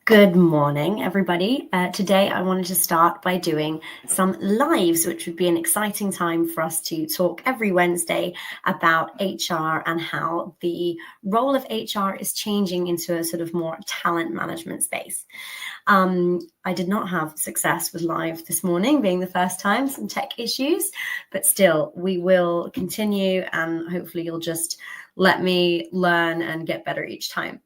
Good morning, everybody. Today, I wanted to start by doing some lives, which would be an exciting time for us to talk every Wednesday about HR and how the role of HR is changing into a sort of more talent management space. I did not have success with live this morning, being the first time, some tech issues, but still, we will continue and hopefully you'll just let me learn and get better each time.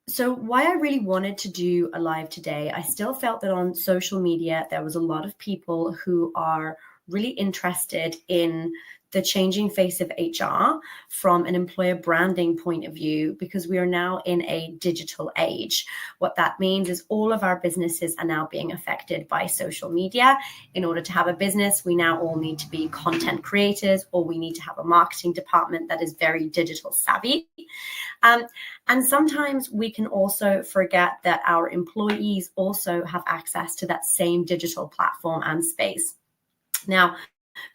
So why I really wanted to do a live today, I still felt that on social media, there was a lot of people who are really interested in the changing face of HR from an employer branding point of view, because we are now in a digital age. What that means is all of our businesses are now being affected by social media. In order to have a business, we now all need to be content creators, or we need to have a marketing department that is very digital savvy. And sometimes we can also forget that our employees also have access to that same digital platform and space. Now,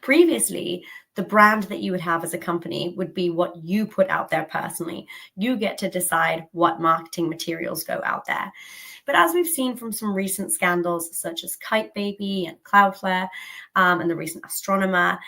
previously, the brand that you would have as a company would be what you put out there personally. You get to decide what marketing materials go out there. But as we've seen from some recent scandals, such as Kite Baby and Cloudflare, and the recent astronomer,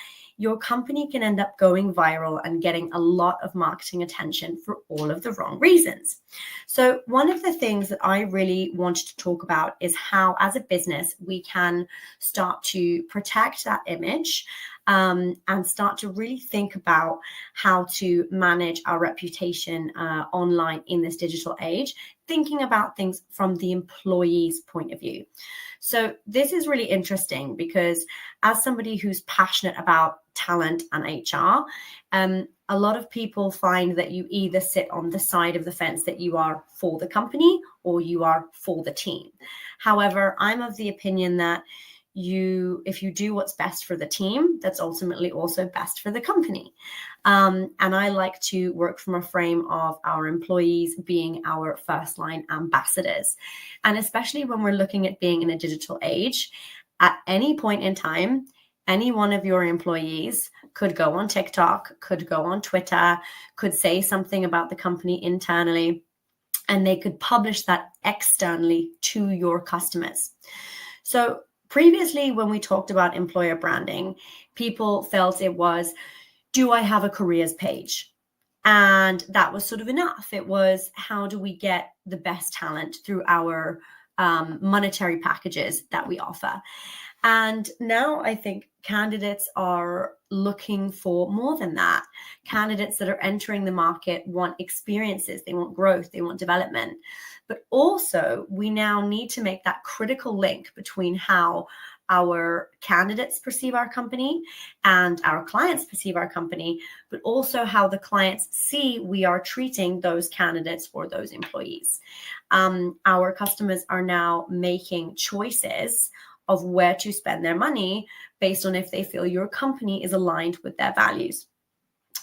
your company can end up going viral and getting a lot of marketing attention for all of the wrong reasons. So one of the things that I really wanted to talk about is how, as a business, we can start to protect that image and start to really think about how to manage our reputation online in this digital age, thinking about things from the employee's point of view. So this is really interesting because as somebody who's passionate about talent and HR, a lot of people find that you either sit on the side of the fence that you are for the company or you are for the team. However, I'm of the opinion that if you do what's best for the team, that's ultimately also best for the company. And I like to work from a frame of our employees being our first line ambassadors. And especially when we're looking at being in a digital age, at any point in time, any one of your employees could go on TikTok, could go on Twitter, could say something about the company internally, and they could publish that externally to your customers. So previously, when we talked about employer branding, people felt it was, do I have a careers page? And that was sort of enough. It was, how do we get the best talent through our monetary packages that we offer? And now I think candidates are looking for more than that. Candidates that are entering the market want experiences, they want growth, they want development. But also, we now need to make that critical link between how our candidates perceive our company and our clients perceive our company, but also how the clients see we are treating those candidates or those employees. Our customers are now making choices of where to spend their money based on if they feel your company is aligned with their values.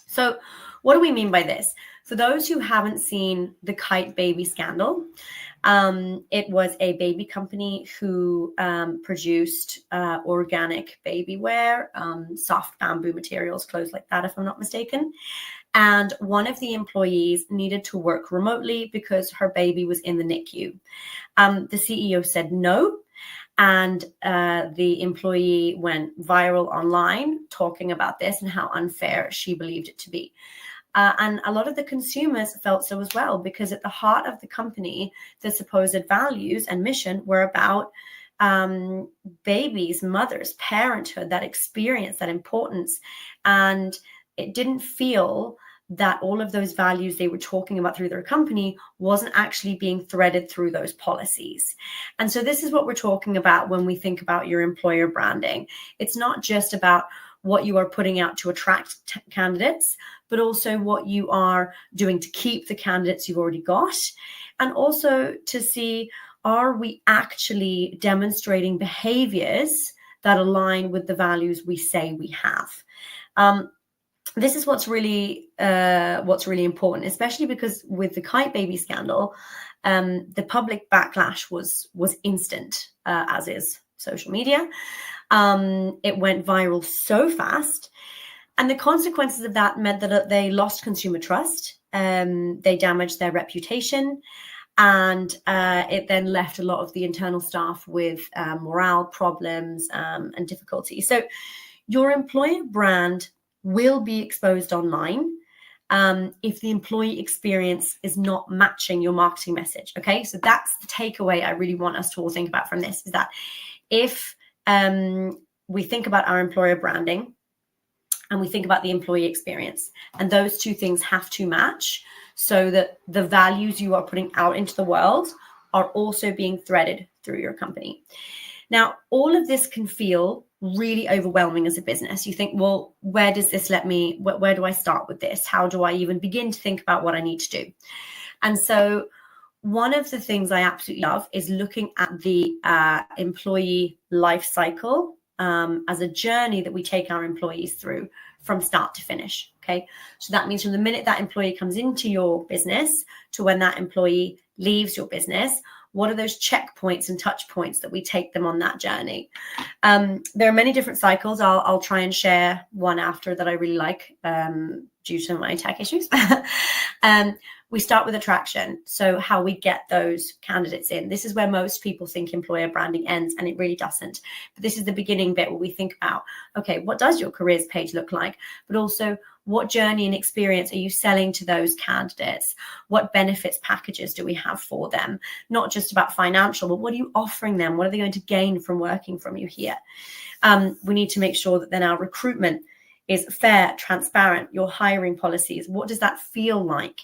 So what do we mean by this? For those who haven't seen the Kite Baby scandal, it was a baby company who produced organic baby wear, soft bamboo materials, clothes like that, if I'm not mistaken. And one of the employees needed to work remotely because her baby was in the NICU. The CEO said no. And the employee went viral online talking about this and how unfair she believed it to be. And a lot of the consumers felt so as well, because at the heart of the company, the supposed values and mission were about babies, mothers, parenthood, that experience, that importance. And it didn't feel that all of those values they were talking about through their company wasn't actually being threaded through those policies. And so this is what we're talking about when we think about your employer branding. It's not just about what you are putting out to attract candidates, but also what you are doing to keep the candidates you've already got. And also to see, are we actually demonstrating behaviors that align with the values we say we have? This is what's really important, especially because with the Kite Baby scandal, the public backlash was instant, as is social media. It went viral so fast, and the consequences of that meant that they lost consumer trust. They damaged their reputation. And it then left a lot of the internal staff with morale problems and difficulty. So your employer brand will be exposed online if the employee experience is not matching your marketing message. Okay, so that's the takeaway I really want us to all think about from this, is that if we think about our employer branding and we think about the employee experience, and those two things have to match so that the values you are putting out into the world are also being threaded through your company. Now, all of this can feel really overwhelming as a business. You think, well, where does this let me, where do I start with this? How do I even begin to think about what I need to do? And so one of the things I absolutely love is looking at the employee life cycle as a journey that we take our employees through from start to finish. Okay, so that means from the minute that employee comes into your business to when that employee leaves your business, what are those checkpoints and touch points that we take them on that journey? There are many different cycles. I'll try and share one after that I really like due to my tech issues. We start with attraction. So how we get those candidates in. This is where most people think employer branding ends, and it really doesn't. But this is the beginning bit where we think about, okay, what does your careers page look like? But also, what journey and experience are you selling to those candidates? What benefits packages do we have for them? Not just about financial, but what are you offering them? What are they going to gain from working from you here? We need to make sure that then our recruitment is fair, transparent, your hiring policies. What does that feel like?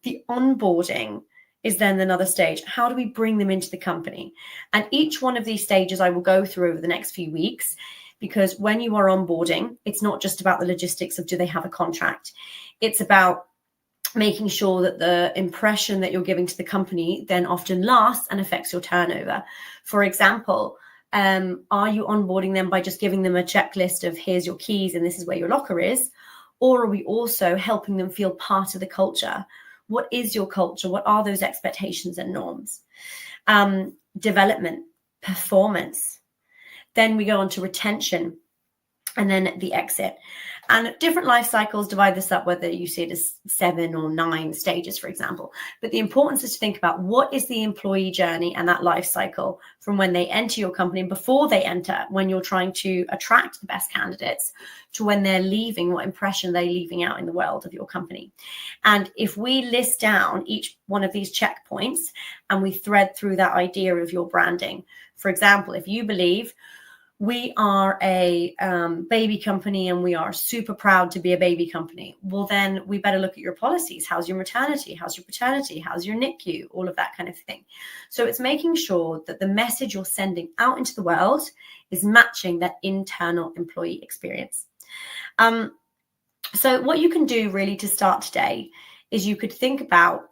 The onboarding is then another stage. How do we bring them into the company? And each one of these stages I will go through over the next few weeks, because when you are onboarding, it's not just about the logistics of do they have a contract. It's about making sure that the impression that you're giving to the company then often lasts and affects your turnover. For example, are you onboarding them by just giving them a checklist of here's your keys and this is where your locker is? Or are we also helping them feel part of the culture? What is your culture? What are those expectations and norms? Development, performance. Then we go on to retention and then the exit. And different life cycles divide this up, whether you see it as 7 or 9 stages, for example. But the importance is to think about what is the employee journey and that life cycle from when they enter your company, before they enter, when you're trying to attract the best candidates, to when they're leaving, what impression they're leaving out in the world of your company. And if we list down each one of these checkpoints and we thread through that idea of your branding, for example, if you believe we are a baby company and we are super proud to be a baby company, well, then we better look at your policies. How's your maternity? How's your paternity? How's your NICU? All of that kind of thing. So it's making sure that the message you're sending out into the world is matching that internal employee experience. So what you can do really to start today is you could think about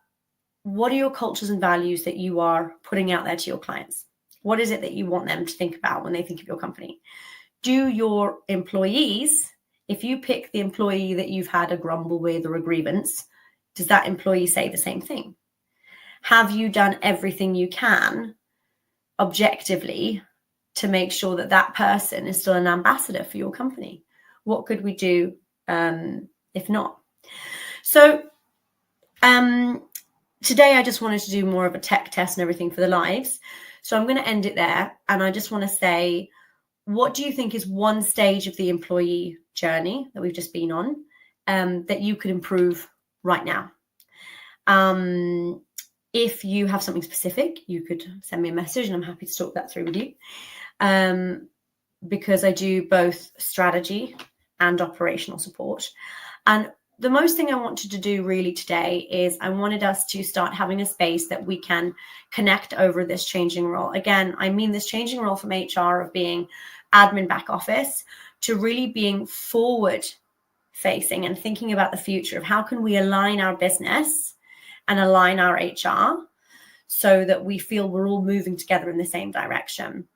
what are your cultures and values that you are putting out there to your clients? What is it that you want them to think about when they think of your company? Do your employees, if you pick the employee that you've had a grumble with or a grievance, does that employee say the same thing? Have you done everything you can objectively to make sure that that person is still an ambassador for your company? What could we do if not? So today I just wanted to do more of a tech test and everything for the lives. So I'm going to end it there. And I just want to say, what do you think is one stage of the employee journey that we've just been on that you could improve right now? If you have something specific, you could send me a message and I'm happy to talk that through with you. Because I do both strategy and operational support. And the most thing I wanted to do really today is I wanted us to start having a space that we can connect over this changing role. Again, I mean this changing role from HR of being admin back office to really being forward facing and thinking about the future of how can we align our business and align our HR so that we feel we're all moving together in the same direction.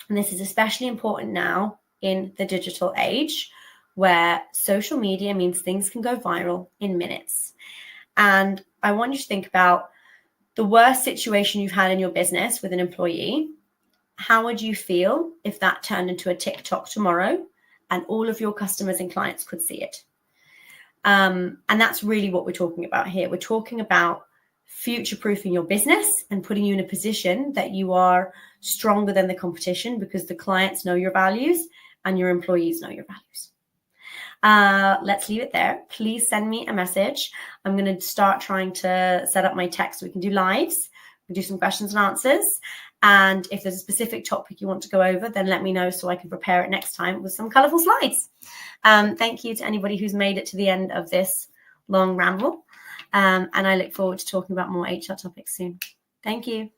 And this is especially important now in the digital age, where social media means things can go viral in minutes. And I want you to think about the worst situation you've had in your business with an employee. How would you feel if that turned into a TikTok tomorrow and all of your customers and clients could see it? And that's really what we're talking about here. We're talking about future-proofing your business and putting you in a position that you are stronger than the competition, because the clients know your values and your employees know your values. Let's leave it there. Please send me a message. I'm going to start trying to set up my text so we can do lives. We can do some questions and answers. And if there's a specific topic you want to go over, then let me know so I can prepare it next time with some colorful slides. Thank you to anybody who's made it to the end of this long ramble. And I look forward to talking about more HR topics soon. Thank you.